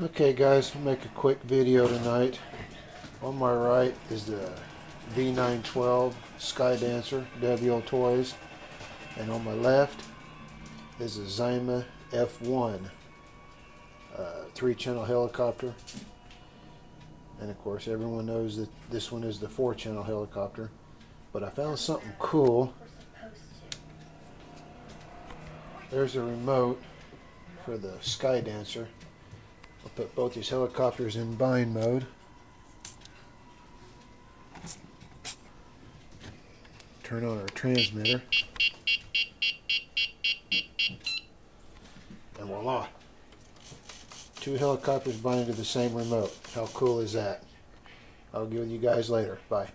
Okay guys, I'll make a quick video tonight. On my right is the V912 Sky Dancer WO Toys, and on my left is the Syma F1 3-channel helicopter. And of course everyone knows that this one is the 4-channel helicopter, but I found something cool. There's a remote for the Sky Dancer. I'll put both these helicopters in bind mode. Turn on our transmitter. And voila! 2 helicopters binding to the same remote. How cool is that? I'll get with you guys later. Bye.